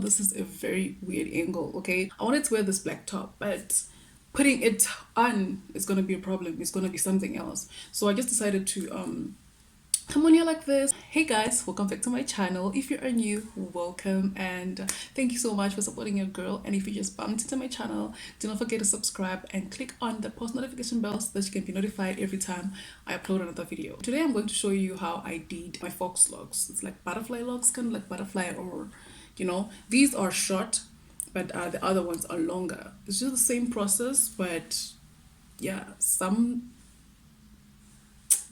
this is a very weird angle, okay? I wanted to wear this black top, but putting it on is gonna be a problem. It's gonna be something else. So I just decided to come on here like this. Hey guys, welcome back to my channel. If you are new, welcome, and thank you so much for supporting your girl. And if you just bumped into my channel, do not forget to subscribe and click on the post notification bell so that you can be notified every time I upload another video. Today I'm going to show you how I did my fox locks. It's like butterfly locks, kind of like butterfly, or these are short, but the other ones are longer. It's just the same process, but yeah, some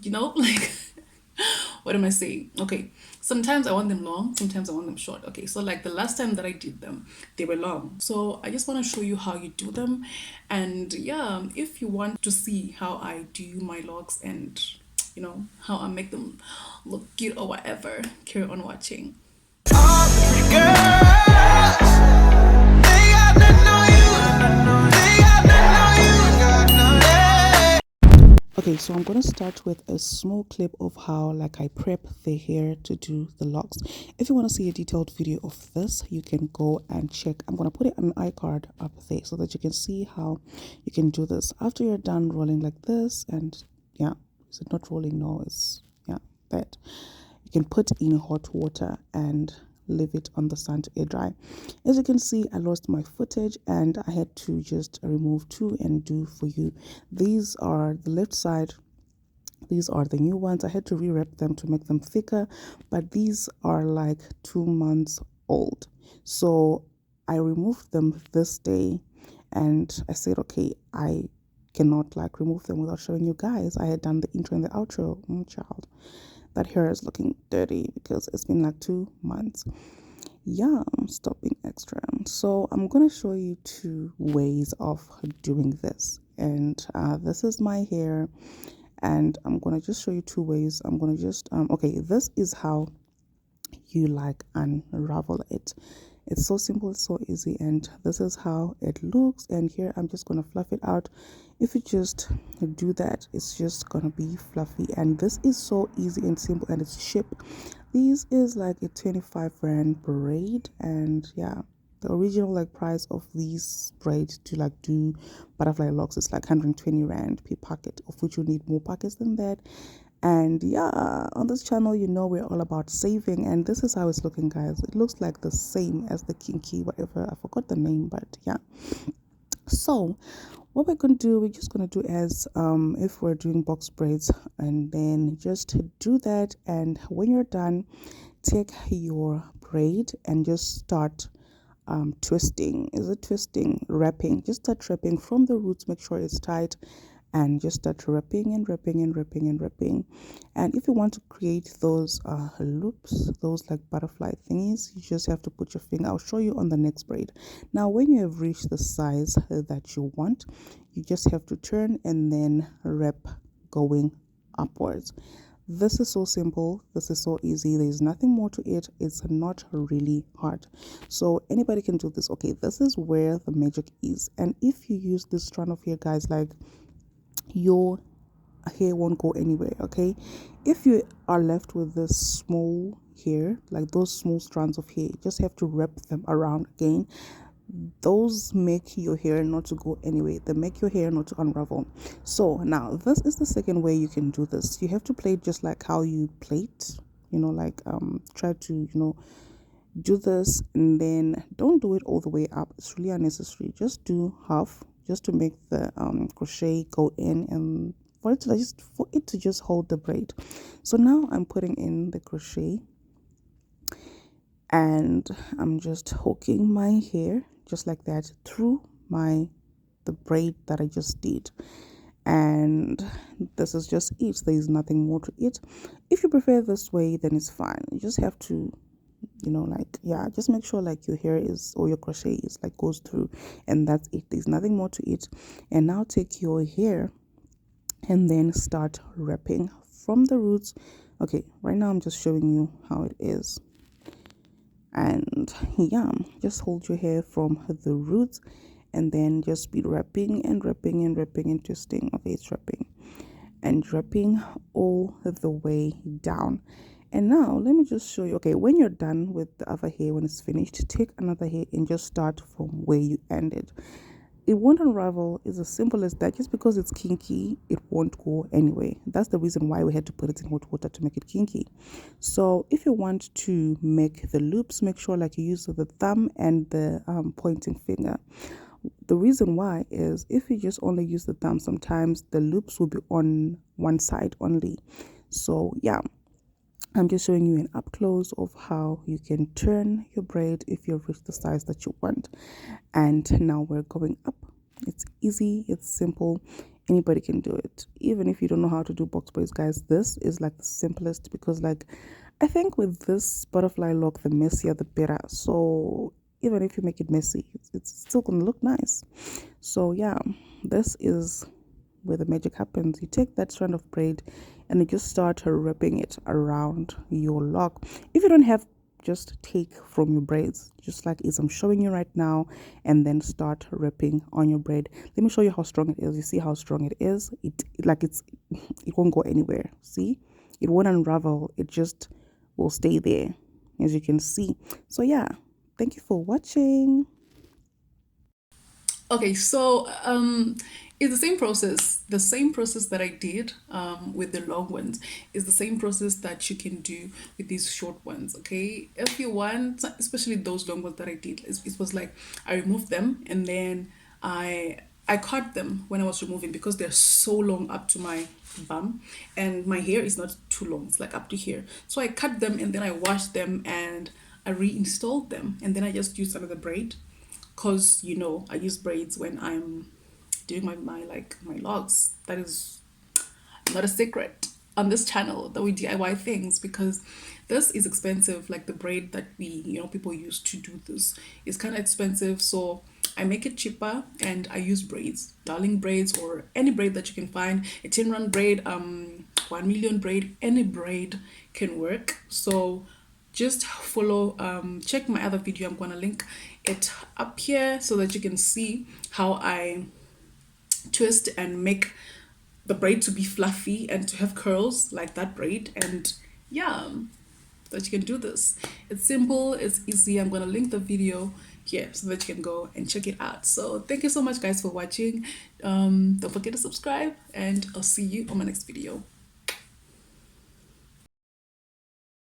like what am I saying? Okay, sometimes I want them long, sometimes I want them short. Okay, so like the last time that I did them, they were long. So I just want to show you how you do them. And yeah, if you want to see how I do my locks and how I make them look cute or whatever, carry on watching. All the pretty girls, they got nothing on you. They got nothing on you. Got nothing. Okay, so I'm going to start with a small clip of how like I prep the hair to do the locks. If you want to see a detailed video of this, you can go and check. I'm going to put it on an iCard up there so that you can see how you can do this. After you're done rolling like this, and yeah, is it not rolling? No, it's yeah, that. You can put in hot water and leave it on the sun to air dry. As you can see, I lost my footage and I had to just remove two and do for you. These are the left side. These are the new ones. I had to rewrap them to make them thicker, but these are like 2 months old. So I removed them this day and I said, okay, I cannot like remove them without showing you guys. I had done the intro and the outro. Child, that hair is looking dirty because it's been like 2 months. Yeah, stop being extra. So I'm gonna show you two ways of doing this, and this is my hair, and I'm gonna just show you two ways. I'm gonna just okay, this is how you like unravel it. It's so simple, it's so easy, and this is how it looks. And here I'm just gonna fluff it out. If you just do that, it's just gonna be fluffy, and this is so easy and simple, and it's cheap. This is like a 25 rand braid, and yeah, the original like price of these braids to like do butterfly locks is like 120 rand per packet, of which you need more packets than that. And yeah, on this channel, we're all about saving, and this is how it's looking, guys. It looks like the same as the kinky whatever, I forgot the name, but yeah. So what we're going to do, we're just going to do as if we're doing box braids, and then just do that. And when you're done, take your braid and just start twisting. Is it twisting? Wrapping. Just start wrapping from the roots. Make sure it's tight, and just start wrapping and wrapping and wrapping and wrapping. And if you want to create those loops, those like butterfly thingies, you just have to put your finger. I'll show you on the next braid. Now when you have reached the size that you want, you just have to turn and then wrap going upwards. This is so simple, this is so easy, there's nothing more to it, it's not really hard, so anybody can do this. Okay, this is where the magic is. And if you use this strand of hair, guys, like your hair won't go anywhere. Okay, if you are left with this small hair, like those small strands of hair, you just have to wrap them around again. Those make your hair not to go anywhere, they make your hair not to unravel. So now this is the second way you can do this. You have to plait just like how you plait, like try to do this, and then don't do it all the way up, it's really unnecessary. Just do half, just to make the crochet go in, and for it to just hold the braid. So now I'm putting in the crochet, and I'm just hooking my hair just like that through the braid that I just did. And this is just it, there is nothing more to it. If you prefer this way, then it's fine. You just have to just make sure like your hair is, or your crochet is like goes through, and that's it, there's nothing more to it. And now take your hair and then start wrapping from the roots. Okay, right now I'm just showing you how it is. And yeah, just hold your hair from the roots and then just be wrapping and wrapping and wrapping and twisting. Okay, it's wrapping and wrapping all the way down. And now let me just show you. Okay, when you're done with the other hair, when it's finished, take another hair and just start from where you ended. It won't unravel. It's as simple as that. Just because it's kinky, it won't go anyway. That's the reason why we had to put it in hot water, to make it kinky. So if you want to make the loops, make sure like you use the thumb and the pointing finger. The reason why is if you just only use the thumb, sometimes the loops will be on one side only. So yeah, I'm just showing you an up close of how you can turn your braid if you've reached the size that you want. And now we're going up. It's easy, it's simple, anybody can do it. Even if you don't know how to do box braids, guys, this is like the simplest, because like I think with this butterfly lock, the messier the better. So even if you make it messy, it's still gonna look nice. So yeah, this is where the magic happens. You take that strand of braid and you just start wrapping it around your lock. If you don't have, just take from your braids, just like as I'm showing you right now, and then start wrapping on your braid. Let me show you how strong it is. You see how strong it is? It won't go anywhere. See, it won't unravel. It just will stay there, as you can see. So yeah, thank you for watching. Okay, so it's the same process that I did with the long ones is the same process that you can do with these short ones. Okay, if you want, especially those long ones that I did, it was like I removed them and then I cut them when I was removing because they're so long up to my bum and my hair is not too long, it's like up to here. So I cut them and then I washed them and I reinstalled them and then I just used another braid because I use braids when I'm doing my logs. That is not a secret on this channel that we DIY things because this is expensive. Like the braid that people use to do this is kind of expensive, so I make it cheaper and I use braids, darling braids, or any braid that you can find. A 10 rand braid, 1 million braid, any braid can work. So just follow, check my other video. I'm gonna link it up here so that you can see how I twist and make the braid to be fluffy and to have curls like that braid. And yeah, that you can do this. It's simple, it's easy. I'm gonna link the video here so that you can go and check it out. So thank you so much guys for watching. Don't forget to subscribe and I'll see you on my next video.